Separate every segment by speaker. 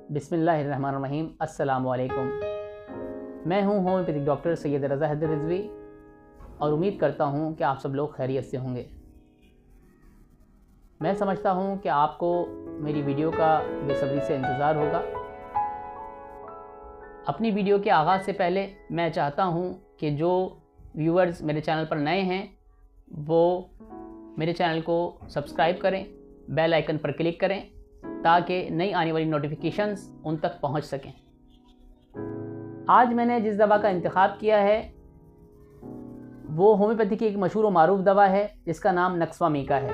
Speaker 1: बिस्मिल्लाहिर्रहमानिर्रहीम। अस्सलामु अलैकुम। मैं हूं होम्योपैथिक डॉक्टर सैयद रज़ा हैदर रिजवी और उम्मीद करता हूं कि आप सब लोग खैरियत से होंगे। मैं समझता हूं कि आपको मेरी वीडियो का बेसब्री से इंतज़ार होगा। अपनी वीडियो के आगाज़ से पहले मैं चाहता हूं कि जो व्यूअर्स मेरे चैनल पर नए हैं वो मेरे चैनल को सब्सक्राइब करें, बेल आइकन पर क्लिक करें ताकि नई आने वाली नोटिफिकेशंस उन तक पहुंच सकें। आज मैंने जिस दवा का इंतखाब किया है वो होम्योपैथी की एक मशहूर व मारूफ दवा है जिसका नाम नक्सवामीका है।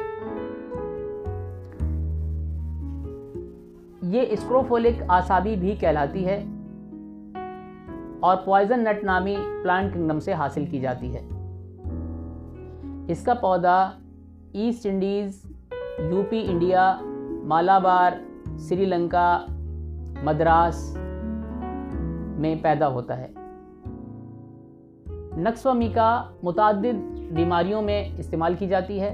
Speaker 1: ये स्क्रोफोलिक आसाबी भी कहलाती है और पॉइजन नट नामी प्लांट किंगडम से हासिल की जाती है। इसका पौधा east Indies, UP, India, Malabar, Sri Lanka, Madras में पैदा होता है। नक्सवामीका मुताद्दिद बीमारियों में इस्तेमाल की जाती है।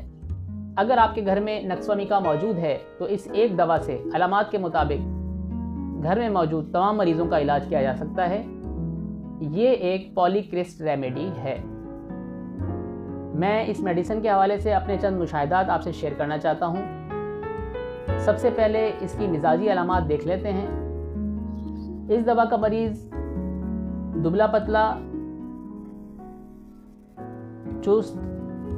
Speaker 1: अगर आपके घर में नक्सवामीका मौजूद है तो इस एक दवा से अलामात के मुताबिक घर में मौजूद तमाम मरीज़ों का इलाज किया जा सकता है। ये एक पॉलीक्रिस्ट रेमेडी है। मैं इस मेडिसिन के हवाले से अपने चंद मुशाहिदात आपसे शेयर करना चाहता हूँ। सबसे पहले इसकी मिजाजी अलामात देख लेते हैं। इस दवा का मरीज़ दुबला पतला, चुस्त,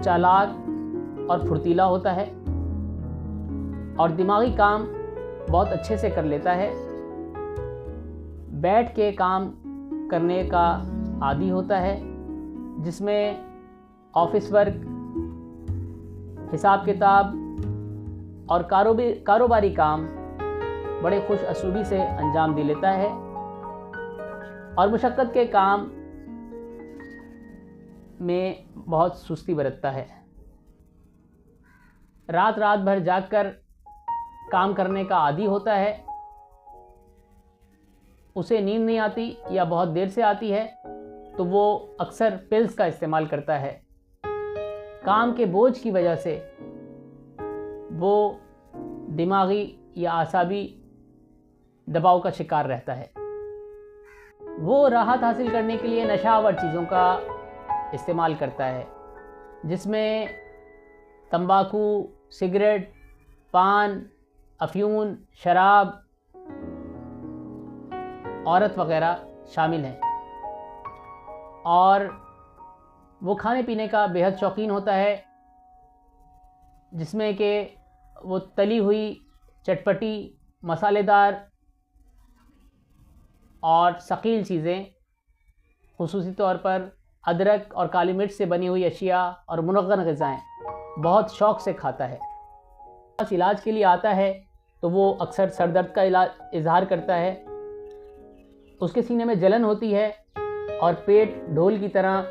Speaker 1: चालाक और फुर्तीला होता है और दिमागी काम बहुत अच्छे से कर लेता है। बैठ के काम करने का आदी होता है जिसमें ऑफिस वर्क, हिसाब किताब और कारोबारी काम बड़े खुश असलूबी से अंजाम दे लेता है और मुशक्क़त के काम में बहुत सुस्ती बरतता है। रात भर जागकर काम करने का आदी होता है। उसे नींद नहीं आती या बहुत देर से आती है तो वो अक्सर पिल्स का इस्तेमाल करता है। काम के बोझ की वजह से वो दिमागी या आसाबी दबाव का शिकार रहता है। वो राहत हासिल करने के लिए नशावर चीज़ों का इस्तेमाल करता है जिसमें तंबाकू, सिगरेट, पान, अफ्यून, शराब, औरत वगैरह शामिल हैं। और वो खाने पीने का बेहद शौकीन होता है जिसमें कि वो तली हुई, चटपटी, मसालेदार और सकील चीज़ें, खुसूसी तौर पर अदरक और काली मिर्च से बनी हुई अशिया और मुनग़्ग़र ग़िज़ाएँ बहुत शौक़ से खाता है। बस इलाज के लिए आता है तो वो अक्सर सर दर्द का इजहार करता है। उसके सीने में जलन होती है और पेट ढोल की तरह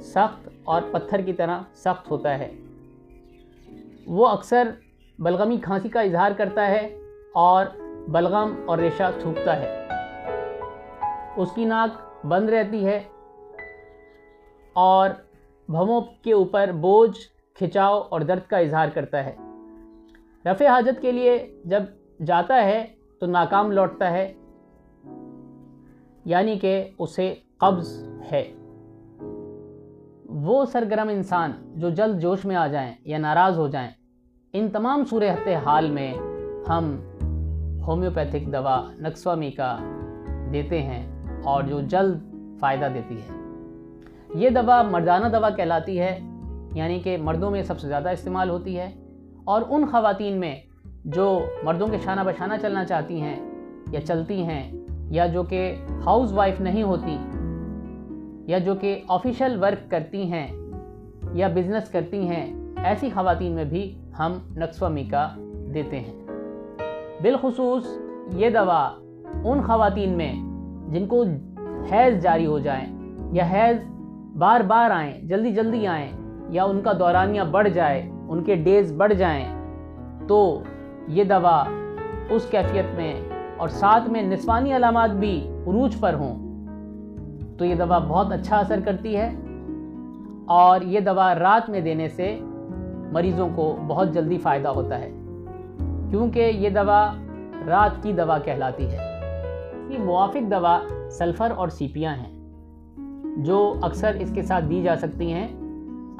Speaker 1: सख्त और पत्थर की तरह सख्त होता है। वो अक्सर बलगमी खांसी का इजहार करता है और बलगम और रेशा थूकता है। उसकी नाक बंद रहती है और भवों के ऊपर बोझ, खिंचाव और दर्द का इजहार करता है। रफ़े हाजत के लिए जब जाता है तो नाकाम लौटता है, यानी कि उसे कब्ज़ है। वो सरगर्म इंसान जो जल्द जोश में आ जाएं या नाराज़ हो जाएं, इन तमाम सूरत हाल में हम होम्योपैथिक दवा नक्सवामीका देते हैं और जो जल्द फ़ायदा देती है। ये दवा मर्दाना दवा कहलाती है, यानी कि मर्दों में सबसे ज़्यादा इस्तेमाल होती है और उन ख़वातीन में जो मर्दों के शाना बशाना चलना चाहती हैं या चलती हैं या जो कि हाउस वाइफ नहीं होती या जो कि ऑफिशियल वर्क करती हैं या बिज़नेस करती हैं, ऐसी ख़वातीन में भी हम नक्सवामीका देते हैं। बिलखुसूस ये दवा उन ख़वातीन में जिनको हैज़ जारी हो जाए या हैज़ बार बार आएँ, जल्दी जल्दी आएँ या उनका दौरानिया बढ़ जाए, उनके डेज़ बढ़ जाएं, तो ये दवा उस कैफियत में और साथ में निस्वानी अलामात भी उरूज पर हों तो ये दवा बहुत अच्छा असर करती है और ये दवा रात में देने से मरीज़ों को बहुत जल्दी फ़ायदा होता है, क्योंकि ये दवा रात की दवा कहलाती है। ये मुवाफिक दवा सल्फ़र और सीपियाँ हैं जो अक्सर इसके साथ दी जा सकती हैं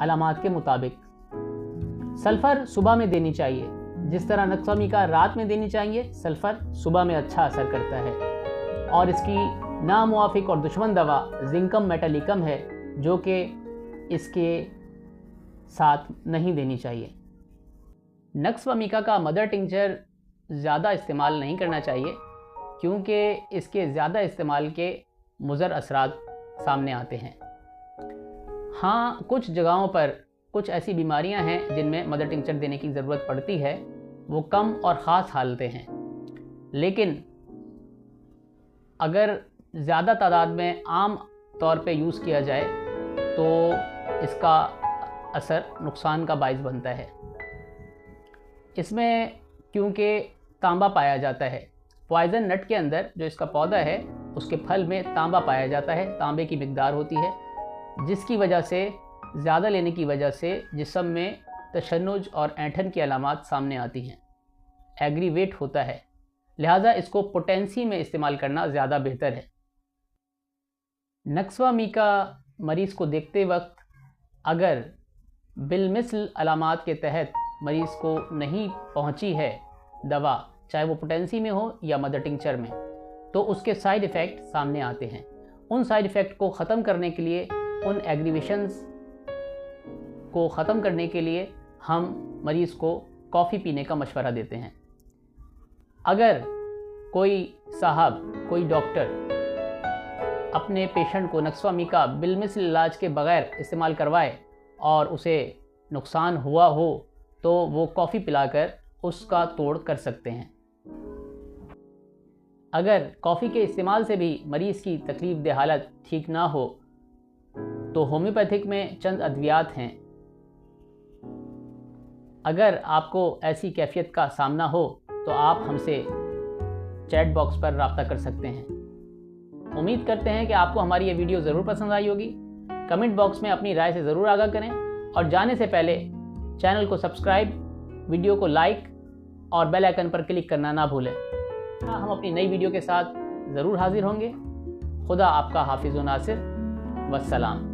Speaker 1: अलामात के मुताबिक। सल्फ़र सुबह में देनी चाहिए, जिस तरह नक्सवामीका रात में देनी चाहिए, सल्फ़र सुबह में अच्छा असर करता है। और इसकी नामुवाफिक और दुश्मन दवा जिंकम मेटालिकम है, जो कि इसके साथ नहीं देनी चाहिए। नक्सवामीका का मदर टिंचर ज़्यादा इस्तेमाल नहीं करना चाहिए, क्योंकि इसके ज़्यादा इस्तेमाल के मुज़र असरात सामने आते हैं। हाँ, कुछ जगहों पर कुछ ऐसी बीमारियां हैं जिनमें मदर टिंचर देने की ज़रूरत पड़ती है, वो कम और ख़ास हालतें हैं। लेकिन अगर ज़्यादा तादाद में आम तौर पे यूज़ किया जाए तो इसका असर नुकसान का बाइस बनता है। इसमें क्योंकि तांबा पाया जाता है, पॉइज़न नट के अंदर जो इसका पौधा है उसके फल में तांबा पाया जाता है, तांबे की मिकदार होती है, जिसकी वजह से ज़्यादा लेने की वजह से जिस्म में तशन्नुज और ऐंठन की अलामात सामने आती हैं, एग्रीवेट होता है। लिहाजा इसको पोटेंसी में इस्तेमाल करना ज़्यादा बेहतर है। नक्सवामीका मरीज़ को देखते वक्त अगर बिलमिसल अलामात के तहत मरीज़ को नहीं पहुंची है दवा, चाहे वो पोटेंसी में हो या मदर टिंचर में, तो उसके साइड इफ़ेक्ट सामने आते हैं। उन साइड इफ़ेक्ट को ख़त्म करने के लिए, उन एग्रीवेशंस को ख़त्म करने के लिए हम मरीज़ को कॉफ़ी पीने का मशवरा देते हैं। अगर कोई साहब, कोई डॉक्टर अपने पेशेंट को नक्सवामीका बिलमिसल इलाज के बग़ैर इस्तेमाल करवाए और उसे नुकसान हुआ हो तो वो कॉफ़ी पिलाकर उसका तोड़ कर सकते हैं। अगर कॉफ़ी के इस्तेमाल से भी मरीज़ की तकलीफ़ दे हालत ठीक ना हो तो होम्योपैथिक में चंद अद्वियात हैं। अगर आपको ऐसी कैफियत का सामना हो तो आप हमसे चैट बॉक्स पर रब्ता कर सकते हैं। उम्मीद करते हैं कि आपको हमारी ये वीडियो ज़रूर पसंद आई होगी। कमेंट बॉक्स में अपनी राय से ज़रूर आगाह करें और जाने से पहले चैनल को सब्सक्राइब, वीडियो को लाइक और बेल आइकन पर क्लिक करना ना भूलें। हम अपनी नई वीडियो के साथ ज़रूर हाजिर होंगे। खुदा आपका हाफिज़ व नासिर। वस्सलाम।